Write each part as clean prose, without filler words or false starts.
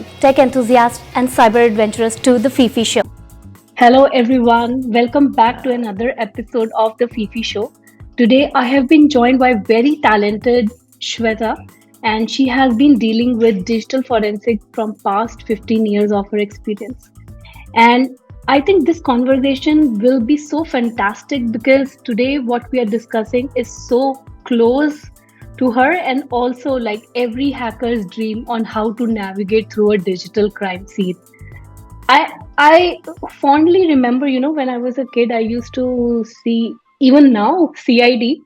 welcome tech enthusiasts and cyber adventurers to the Fifi Show. Hello, everyone. Welcome back to another episode of the Fifi Show. Today, I have been joined by very talented Shweta, and she has been dealing with digital forensics from past 15 years of her experience. And I think this conversation will be so fantastic because today, what we are discussing is so close to her and also like every hacker's dream on how to navigate through a digital crime scene. I fondly remember, when I was a kid, I used to see, even now, CID,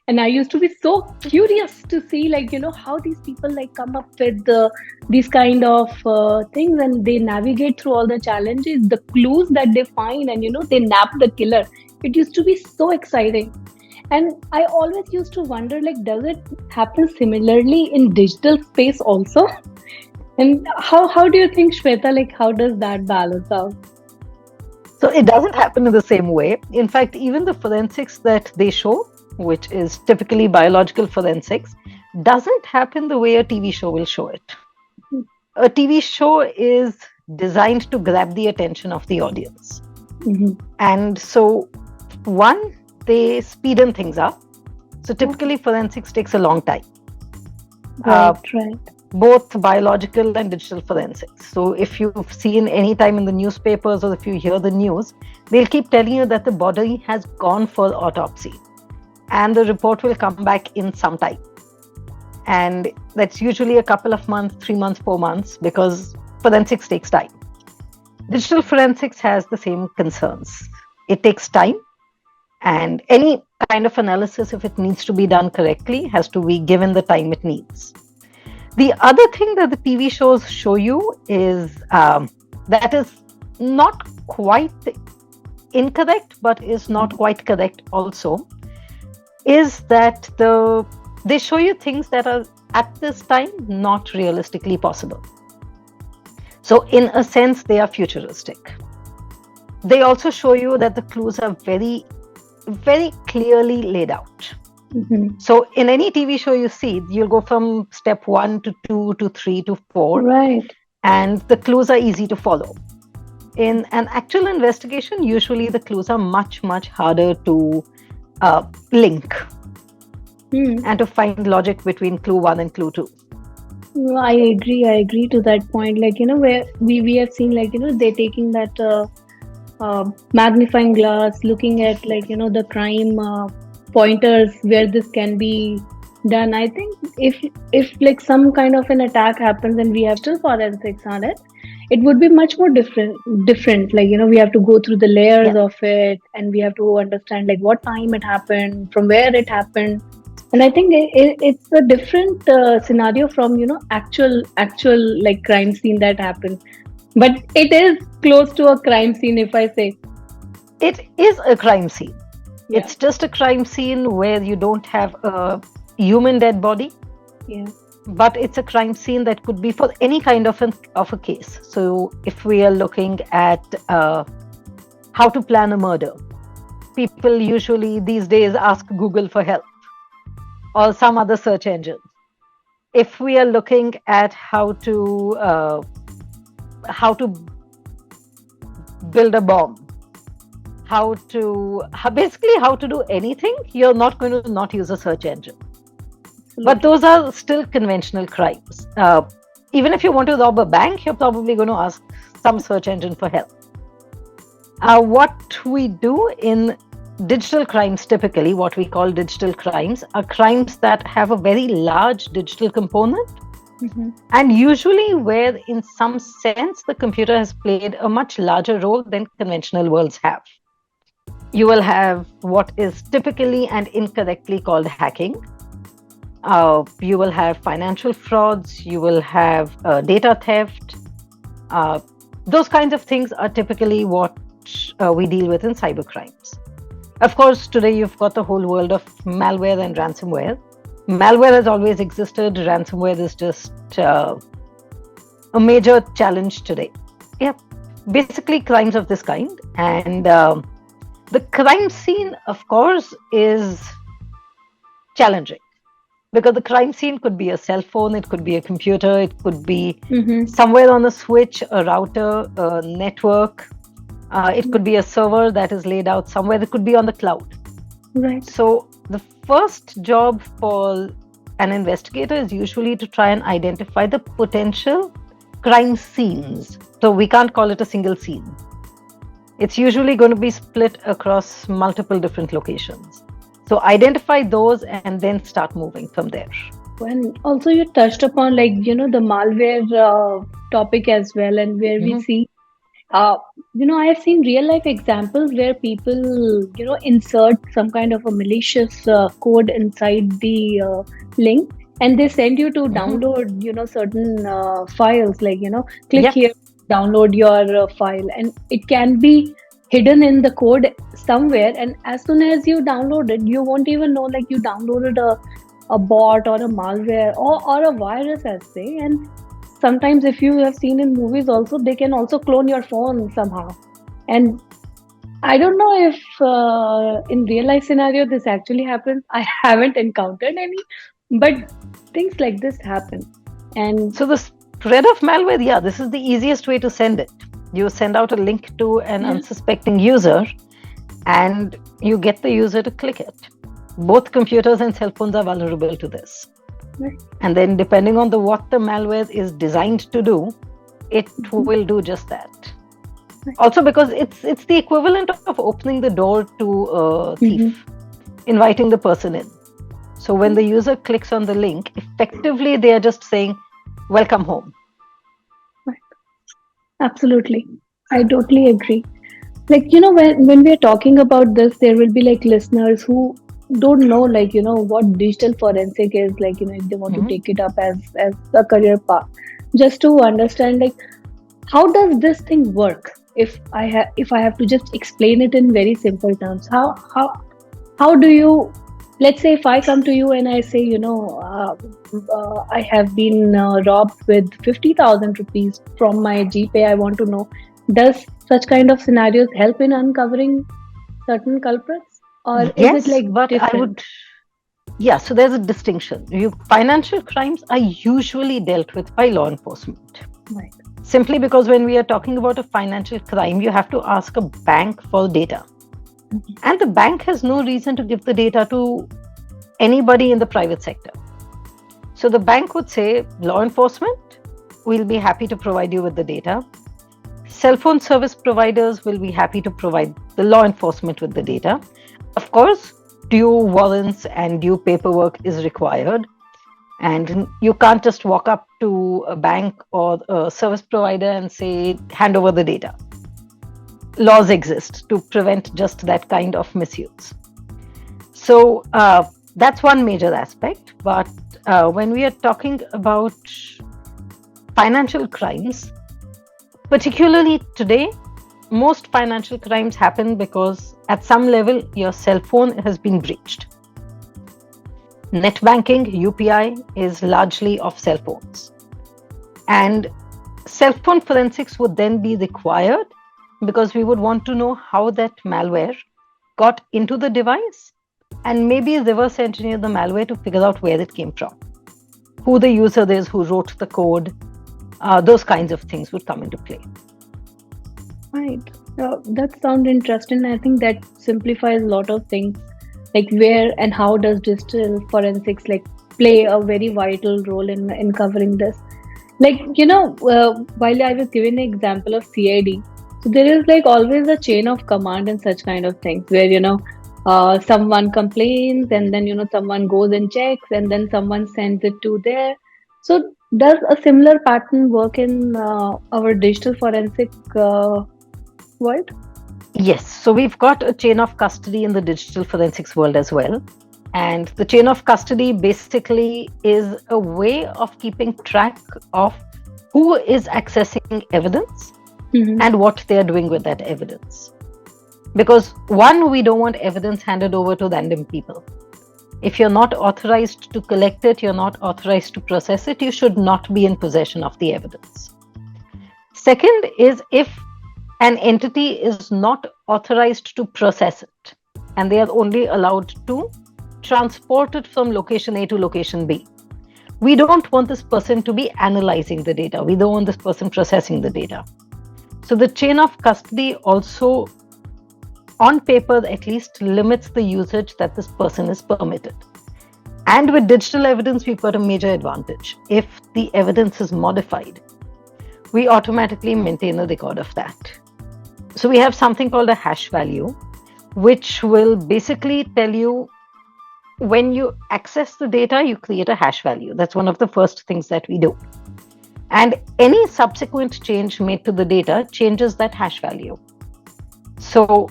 and I used to be so curious to see, how these people like come up with these kind of things, and they navigate through all the challenges, the clues that they find, and they nab the killer. It used to be so exciting, and I always used to wonder, like, does it happen similarly in digital space also? And how do you think, Shweta, like how does that balance out? So it doesn't happen in the same way. In fact, even the forensics that they show, which is typically biological forensics, doesn't happen the way a TV show will show it. A TV show is designed to grab the attention of the audience. Mm-hmm. And so, one, they speeden things up. So typically forensics takes a long time. Right. Both biological and digital forensics. So if you've seen any time in the newspapers or if you hear the news, they'll keep telling you that the body has gone for autopsy and the report will come back in some time. And that's usually a couple of months, 3 months, 4 months, because forensics takes time. Digital forensics has the same concerns. It takes time, and any kind of analysis, if it needs to be done correctly, has to be given the time it needs. The other thing that the TV shows show you is that is not quite incorrect, but is not quite correct also, is that they show you things that are at this time not realistically possible. So in a sense, they are futuristic. They also show you that the clues are very, very clearly laid out. Mm-hmm. So in any TV show you see, you'll go from step 1 to 2 to 3 to 4. Right. And the clues are easy to follow. In an actual investigation, usually the clues are much, much harder to link and to find logic between clue 1 and clue 2. I agree to that point. Like, where we have seen, like, they're taking that magnifying glass, looking at, like, the crime pointers where this can be done. I think if like some kind of an attack happens and we have still forensics on it, it would be much more different. Like, we have to go through the layers of it, and we have to understand like what time it happened, from where it happened. And I think it's a different scenario from actual like crime scene that happened. But it is close to a crime scene, if I say. It is a crime scene. Yeah. It's just a crime scene where you don't have a human dead body. Yeah. But it's a crime scene that could be for any kind of a case. So if we are looking at how to plan a murder, people usually these days ask Google for help or some other search engine. If we are looking at how to build a bomb, how to do anything, you're not going to not use a search engine. Absolutely. But those are still conventional crimes. Even if you want to rob a bank, you're probably going to ask some search engine for help. What we do in digital crimes, typically what we call digital crimes, are crimes that have a very large digital component. Mm-hmm. And usually where in some sense the computer has played a much larger role than conventional worlds have. You will have what is typically and incorrectly called hacking. You will have financial frauds. You will have data theft. Those kinds of things are typically what we deal with in cybercrimes. Of course, today you've got the whole world of malware and ransomware. Malware has always existed. Ransomware is just a major challenge today. Yeah, basically crimes of this kind. And the crime scene, of course, is challenging. Because the crime scene could be a cell phone, it could be a computer, it could be Mm-hmm. somewhere on a switch, a router, a network. It could be a server that is laid out somewhere. It could be on the cloud. Right. So the first job for an investigator is usually to try and identify the potential crime scenes. So we can't call it a single scene. It's usually going to be split across multiple different locations. So identify those and then start moving from there. And also, you touched upon the malware topic as well, and where we Mhm. see, I have seen real life examples where people, insert some kind of a malicious code inside the link, and they send you to Mhm. download, certain files, click Yep. here, download your file, and it can be hidden in the code somewhere. And as soon as you download it, you won't even know like you downloaded a bot or a malware or a virus, as say. And sometimes, if you have seen in movies also, they can also clone your phone somehow. And I don't know if in real life scenario this actually happens. I haven't encountered any, but things like this happen. And So the spread of malware, yeah, this is the easiest way to send it. You send out a link to an yeah, unsuspecting user and you get the user to click it. Both computers and cell phones are vulnerable to this. right. And then depending on what the malware is designed to do, it will do just that. Also because it's the equivalent of opening the door to a Mm-hmm. thief, inviting the person in. So when the user clicks on the link, effectively they are just saying, welcome home. Absolutely. I totally agree. When we're talking about this, there will be like listeners who don't know what digital forensic is, if they want to Mhm. take it up as a career path. Just to understand how does this thing work? If I have to just explain it in very simple terms, how do you, let's say if I come to you and I say, I have been robbed with 50,000 rupees from my GPay. I want to know, does such kind of scenarios help in uncovering certain culprits, or is it Yes, like but I different? would, yeah, so there's a distinction. Financial crimes are usually dealt with by law enforcement. Right. Simply because when we are talking about a financial crime, you have to ask a bank for data. And the bank has no reason to give the data to anybody in the private sector. So the bank would say, law enforcement, we'll be happy to provide you with the data. Cell phone service providers will be happy to provide the law enforcement with the data. Of course, due warrants and due paperwork is required. And you can't just walk up to a bank or a service provider and say, hand over the data. Laws exist to prevent just that kind of misuse. So that's one major aspect. But when we are talking about financial crimes, particularly today, most financial crimes happen because at some level your cell phone has been breached. Net banking, UPI, is largely of cell phones. And cell phone forensics would then be required because we would want to know how that malware got into the device and maybe reverse engineer the malware to figure out where it came from, who the user is, who wrote the code. Those kinds of things would come into play. Right. That sounds interesting. I think that simplifies a lot of things, like where and how does digital forensics play a very vital role in covering this. While I was giving an example of CID, so there is always a chain of command and such kind of things where someone complains, and then someone goes and checks, and then someone sends it to there. So does a similar pattern work in our digital forensic world? Yes, so we've got a chain of custody in the digital forensics world as well. And the chain of custody basically is a way of keeping track of who is accessing evidence and what they are doing with that evidence. Because one, we don't want evidence handed over to random people. If you're not authorized to collect it, you're not authorized to process it, you should not be in possession of the evidence. Second is if an entity is not authorized to process it and they are only allowed to transport it from location A to location B. We don't want this person to be analyzing the data. We don't want this person processing the data. So the chain of custody also, on paper at least, limits the usage that this person is permitted. And with digital evidence, we've got a major advantage. If the evidence is modified, we automatically maintain a record of that. So we have something called a hash value, which will basically tell you when you access the data, you create a hash value. That's one of the first things that we do. And any subsequent change made to the data changes that hash value. So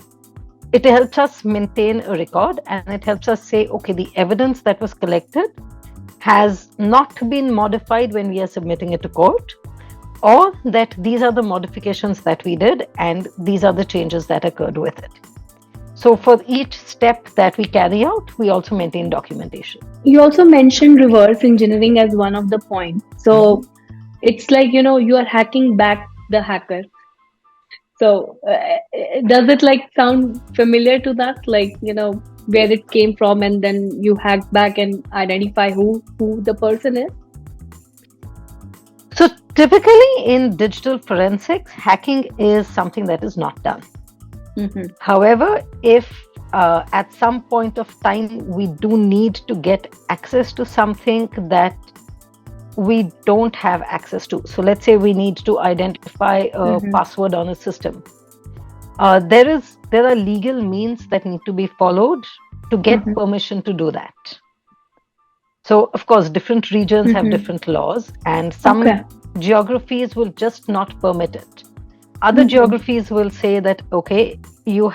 it helps us maintain a record, and it helps us say, okay, the evidence that was collected has not been modified when we are submitting it to court, or that these are the modifications that we did and these are the changes that occurred with it. So for each step that we carry out, we also maintain documentation. You also mentioned reverse engineering as one of the points. So it's like, you are hacking back the hacker. So does it sound familiar to that? Where it came from, and then you hack back and identify who the person is? So typically in digital forensics, hacking is something that is not done. Mm-hmm. However, if at some point of time we do need to get access to something that we don't have access to, so let's say we need to identify a password on a system, there are legal means that need to be followed to get permission to do that. So of course different regions have different laws, and some geographies will just not permit it. Other geographies will say that, okay, you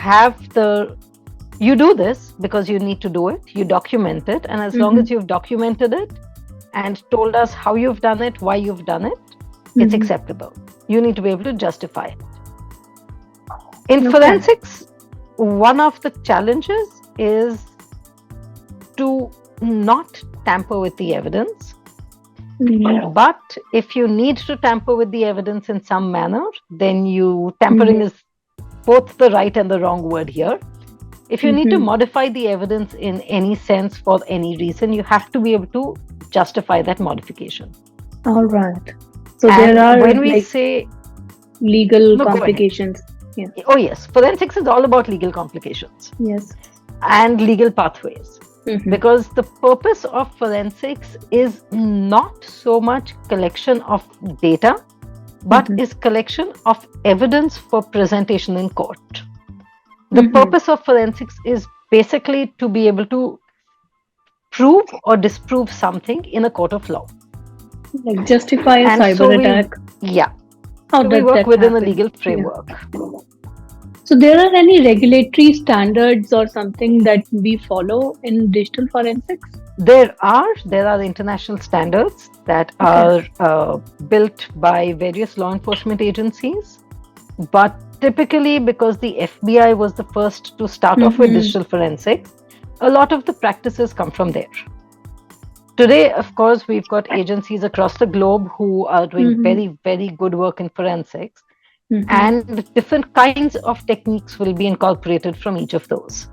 do this because you need to do it, you document it, and as long as you've documented it and told us how you've done it, why you've done it, it's acceptable. You need to be able to justify it. In forensics, one of the challenges is to not tamper with the evidence. But if you need to tamper with the evidence in some manner, then tampering is both the right and the wrong word here. If you need to modify the evidence in any sense for any reason, you have to be able to justify that modification. All right. So there are, when we say legal complications. Yeah. Oh yes, forensics is all about legal complications. Yes. And legal pathways. Because the purpose of forensics is not so much collection of data, but is collection of evidence for presentation in court. The purpose of forensics is basically to be able to prove or disprove something in a court of law. Like justify a cyber attack. How does we work within a legal framework. So there are any regulatory standards or something that we follow in digital forensics? There are international standards that are built by various law enforcement agencies. But typically, because the FBI was the first to start off with digital forensics, a lot of the practices come from there. Today, of course, we've got agencies across the globe who are doing very, very good work in forensics. And different kinds of techniques will be incorporated from each of those.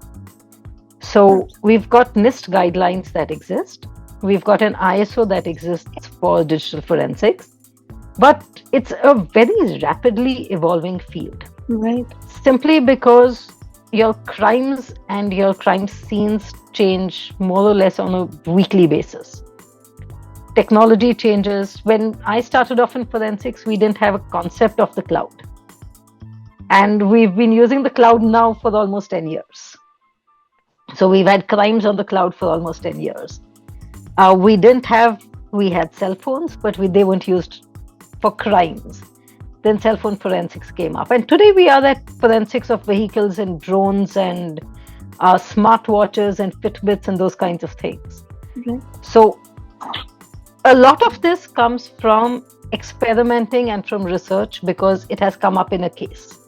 So we've got NIST guidelines that exist. We've got an ISO that exists for digital forensics. But it's a very rapidly evolving field. Right. Simply because your crimes and your crime scenes change more or less on a weekly basis. Technology changes. When I started off in forensics, we didn't have a concept of the cloud. And we've been using the cloud now for almost 10 years. So we've had crimes on the cloud for almost 10 years. We had cell phones, but they weren't used for crimes. Then cell phone forensics came up. And today we are at forensics of vehicles and drones and smartwatches and Fitbits and those kinds of things. So a lot of this comes from experimenting and from research because it has come up in a case.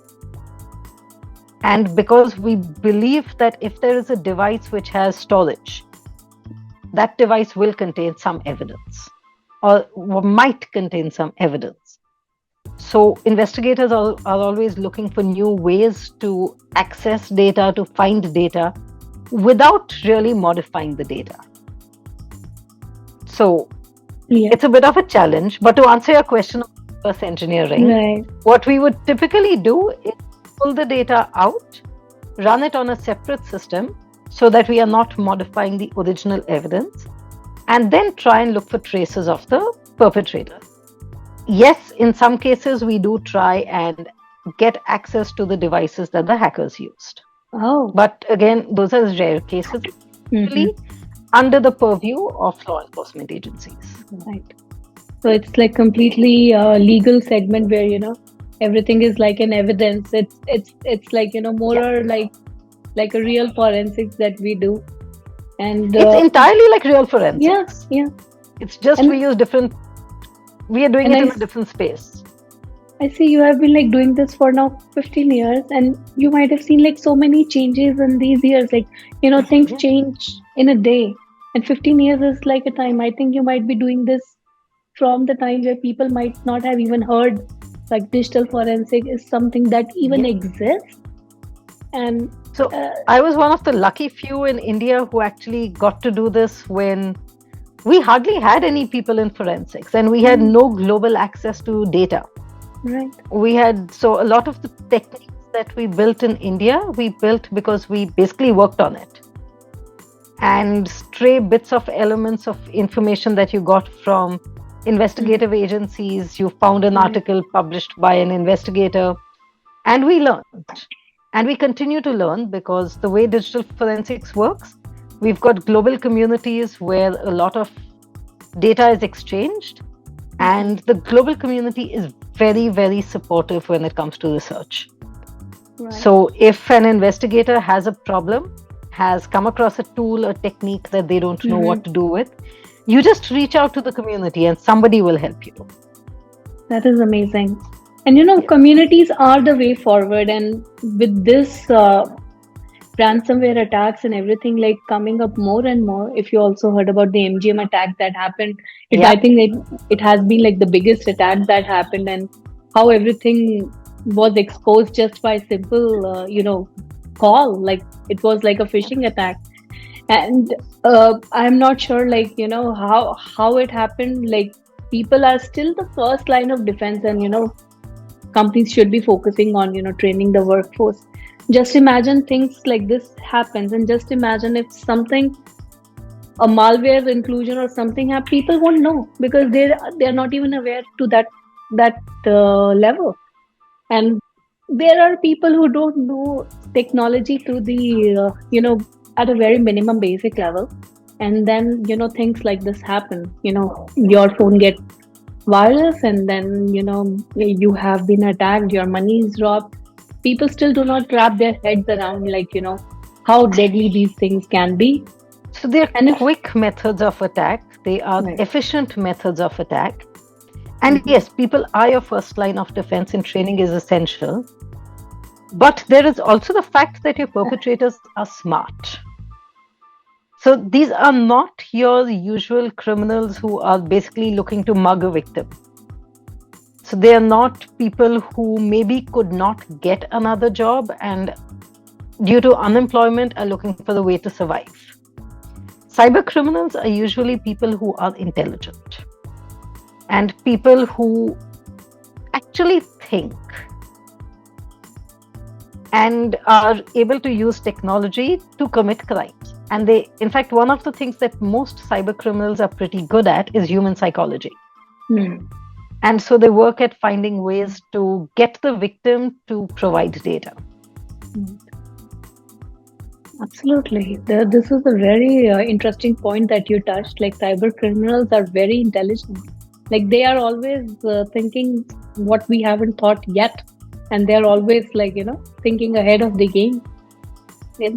And because we believe that if there is a device which has storage, that device will contain some evidence or might contain some evidence. So investigators are always looking for new ways to access data, to find data, without really modifying the data. So Yeah. it's a bit of a challenge. But to answer your question of reverse engineering, Right. what we would typically do is pull the data out, run it on a separate system so that we are not modifying the original evidence, and then try and look for traces of the perpetrator. Yes, in some cases, we do try and get access to the devices that the hackers used. Oh. But again, those are rare cases, usually under the purview of law enforcement agencies. Right. So it's like completely legal segment where everything is like an evidence. It's like more or like a real forensics that we do, and It's entirely like real forensics. yeah. It's just And- we use different. We are doing And it in I- a different space. I see you have been like doing this for now 15 years, and you might have seen like so many changes in these years. Like things Yeah. change in a day, and 15 years is like a time. I think you might be doing this from the time where people might not have even heard like digital forensic is something that even Yeah. exists. And So I was one of the lucky few in India who actually got to do this when we hardly had any people in forensics and we had no global access to data. right, So a lot of the techniques that we built in India, we built because we basically worked on it. And stray bits of elements of information that you got from investigative agencies, you found an article published by an investigator, and we learned. And we continue to learn because the way digital forensics works, we've got global communities where a lot of data is exchanged, and the global community is very, very supportive when it comes to research. right. So if an investigator has a problem, has come across a tool or technique that they don't know what to do with, you just reach out to the community and somebody will help you. That is amazing. And communities are the way forward. And with this ransomware attacks and everything like coming up more and more, if you also heard about the MGM attack that happened, Yeah. I think it has been like the biggest attack that happened, and how everything was exposed just by simple, call. Like it was like a phishing attack. And I'm not sure how it happened. Like people are still the first line of defense, and companies should be focusing on training the workforce. Just imagine things like this happens, and just imagine if a malware inclusion or something people won't know because they're not even aware to that level. And there are people who don't know technology to the at a very minimum basic level, and then things like this happen. Your phone get virus, and then you have been attacked, your money is robbed. People still do not wrap their heads around how deadly these things can be. So they're And if- quick methods of attack, they are Right. efficient methods of attack. And yes, people are your first line of defense, and training is essential. But there is also the fact that your perpetrators are smart. So these are not your usual criminals who are basically looking to mug a victim. So they are not people who maybe could not get another job and due to unemployment are looking for the way to survive. Cybercriminals are usually people who are intelligent and people who actually think and are able to use technology to commit crimes. And in fact, one of the things that most cybercriminals are pretty good at is human psychology. And so they work at finding ways to get the victim to provide data. Absolutely. This is a very interesting point that you touched. Like cyber criminals are very intelligent. Like they are always thinking what we haven't thought yet, and they're always thinking ahead of the game.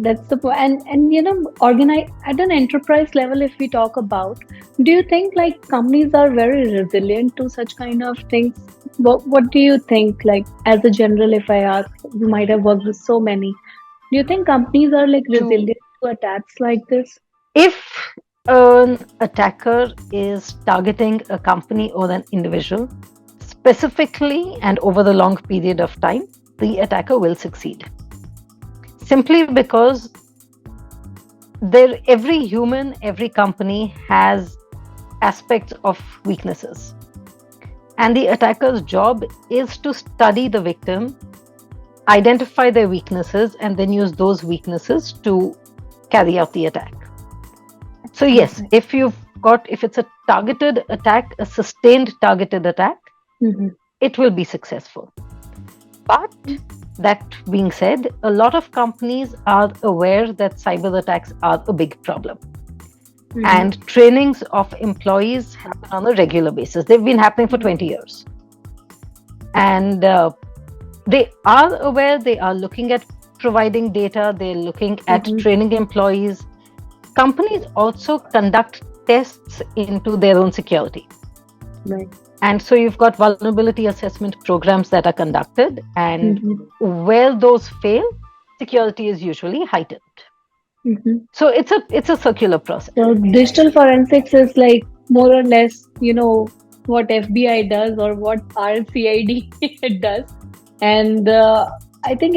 That's the point. And organize at an enterprise level. If we talk about, do you think like companies are very resilient to such kind of things? What do you think? Like as a general, if I ask, you might have worked with so many. Do you think companies are like resilient to attacks like this? If an attacker is targeting a company or an individual, specifically and over the long period of time, the attacker will succeed. Simply because every human, every company has aspects of weaknesses. And the attacker's job is to study the victim, identify their weaknesses, and then use those weaknesses to carry out the attack. So yes, if it's a targeted attack, a sustained targeted attack, it will be successful. But that being said, a lot of companies are aware that cyber attacks are a big problem. And trainings of employees happen on a regular basis. They've been happening for 20 years. And they are aware, they are looking at providing data, they're looking at training employees. Companies also conduct tests into their own security. Right. And so you've got vulnerability assessment programs that are conducted, and where those fail, security is usually heightened. So it's a circular process. So digital forensics is like more or less, what FBI does or what RCID does. And I think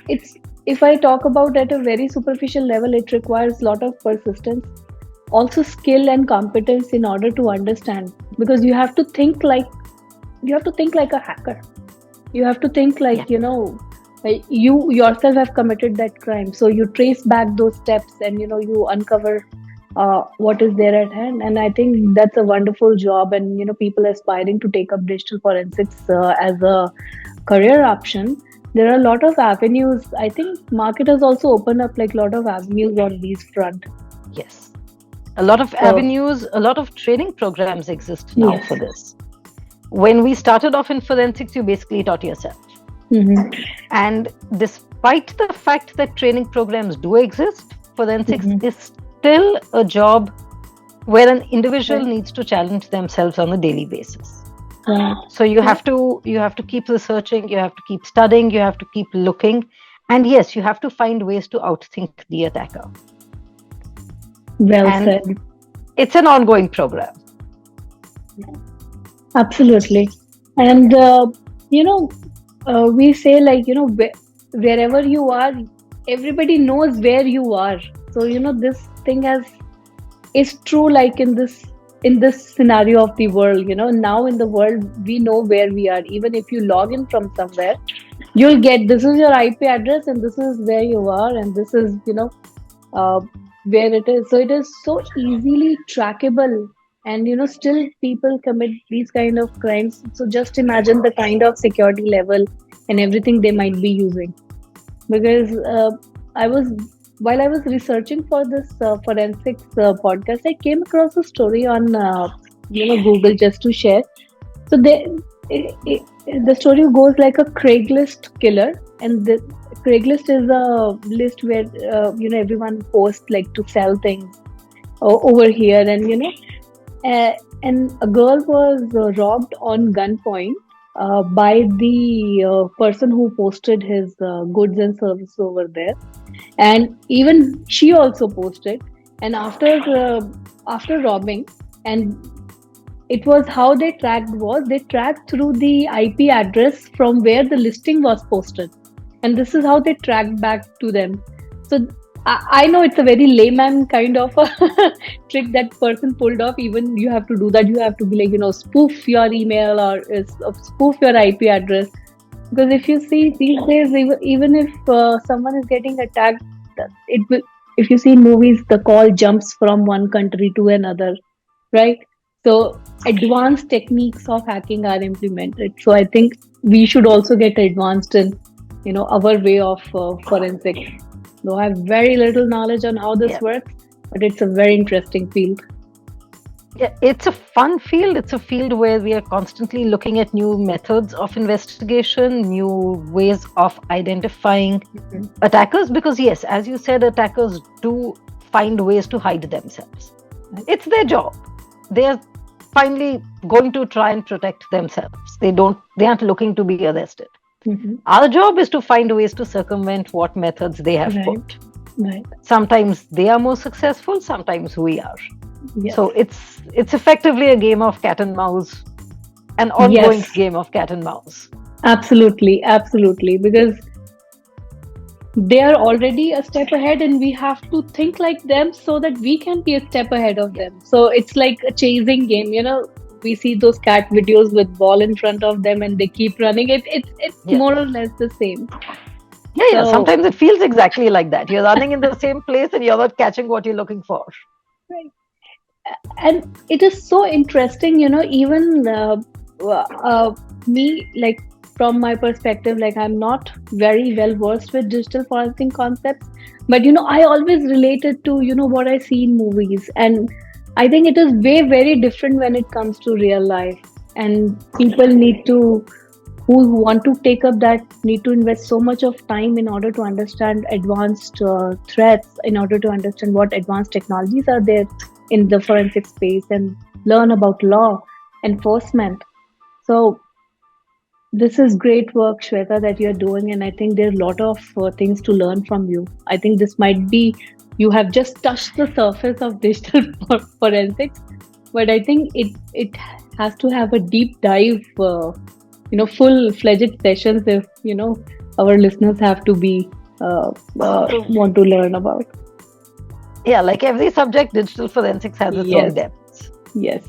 it's if I talk about at a very superficial level, it requires a lot of persistence, also skill and competence in order to understand, because you have to think like a hacker. You have to think like, you yourself have committed that crime. So you trace back those steps and, you uncover what is there at hand. And I think that's a wonderful job. And, people aspiring to take up digital forensics as a career option, there are a lot of avenues. I think marketers also open up like a lot of avenues on these front. Yes. A lot of avenues, a lot of training programs exist now for this. When we started off in forensics, you basically taught yourself. And despite the fact that training programs do exist, forensics is still a job where an individual needs to challenge themselves on a daily basis. So you have to keep researching, you have to keep studying, you have to keep looking, and yes, you have to find ways to outthink the attacker. Well said. It's an ongoing program. Absolutely. And we say like, wherever you are, everybody knows where you are. So, this thing is true like in this scenario of the world. Now in the world, we know where we are. Even if you log in from somewhere, you'll get, this is your IP address and this is where you are and this is, where it is. So it is so easily trackable. And, still people commit these kind of crimes. So just imagine the kind of security level and everything they might be using. Because while I was researching for this forensics podcast, I came across a story on, Google, just to share. So the story goes like a Craigslist killer. And the Craigslist is a list where, everyone posts like to sell things over here. And, and a girl was robbed on gunpoint by the person who posted his goods and services over there. And even she also posted. And after robbing, and it was how they tracked through the IP address from where the listing was posted. And this is how they tracked back to them. So I know it's a very layman kind of a trick that person pulled off. Even you have to do that. You have to be like, spoof your email or spoof your IP address. Because if you see these days, even if someone is getting attacked, it will. If you see in movies, the call jumps from one country to another, right? So advanced techniques of hacking are implemented. So I think we should also get advanced in, our way of forensics. Though I have very little knowledge on how this works, but it's a very interesting field. Yeah, it's a fun field. It's a field where we are constantly looking at new methods of investigation, new ways of identifying attackers. Because yes, as you said, attackers do find ways to hide themselves. It's their job. They are finally going to try and protect themselves. They aren't looking to be arrested. Our job is to find ways to circumvent what methods they have put. Right. Sometimes they are more successful, sometimes we are. Yes. So it's effectively a game of cat and mouse, an ongoing game of cat and mouse. Absolutely. Because they are already a step ahead, and we have to think like them so that we can be a step ahead of them. So it's like a chasing game, we see those cat videos with ball in front of them and they keep running. It's Yes. more or less the same. Yeah. So Sometimes it feels exactly like that. You're running in the same place and you're not catching what you're looking for. right. And it is so interesting, even me, like, from my perspective, like, I'm not very well versed with digital forensic concepts, but I always related to what I see in movies, and I think it is way very different when it comes to real life. And people need to who want to take up that need to invest so much of time in order to understand advanced threats, in order to understand what advanced technologies are there in the forensic space, and learn about law enforcement. So this is great work, Shweta, that you're doing, and I think there are a lot of things to learn from you. I think this might be you have just touched the surface of digital forensics, but I think it has to have a deep dive, full-fledged sessions if our listeners have to be want to learn about. Yeah, like every subject, digital forensics has its own Yes, depths. yes.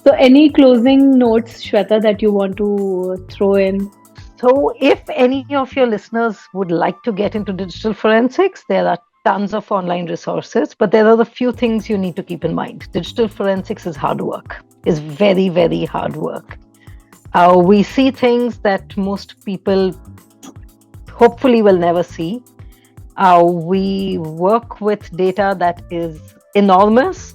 So, any closing notes, Shweta, that you want to throw in? So, if any of your listeners would like to get into digital forensics, there are tons of online resources, but there are a few things you need to keep in mind. Digital forensics is hard work, is very, very hard work. We see things that most people hopefully will never see. We work with data that is enormous.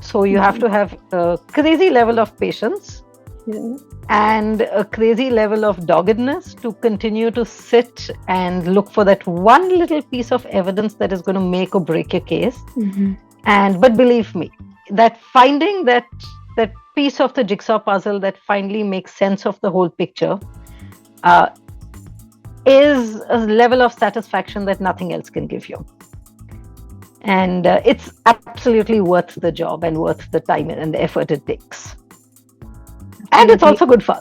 So you have to have a crazy level of patience Yeah. and a crazy level of doggedness to continue to sit and look for that one little piece of evidence that is going to make or break your case. Mm-hmm. But believe me, that finding that piece of the jigsaw puzzle that finally makes sense of the whole picture uh, is a level of satisfaction that nothing else can give you. And it's absolutely worth the job and worth the time and the effort it takes. And it's also good fun.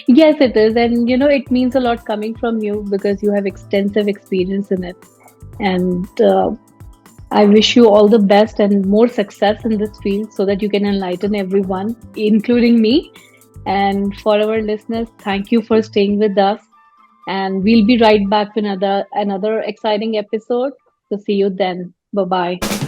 Yes, it is. And it means a lot coming from you because you have extensive experience in it. And I wish you all the best and more success in this field so that you can enlighten everyone, including me. And for our listeners, thank you for staying with us. And we'll be right back with another exciting episode. So see you then. Bye bye.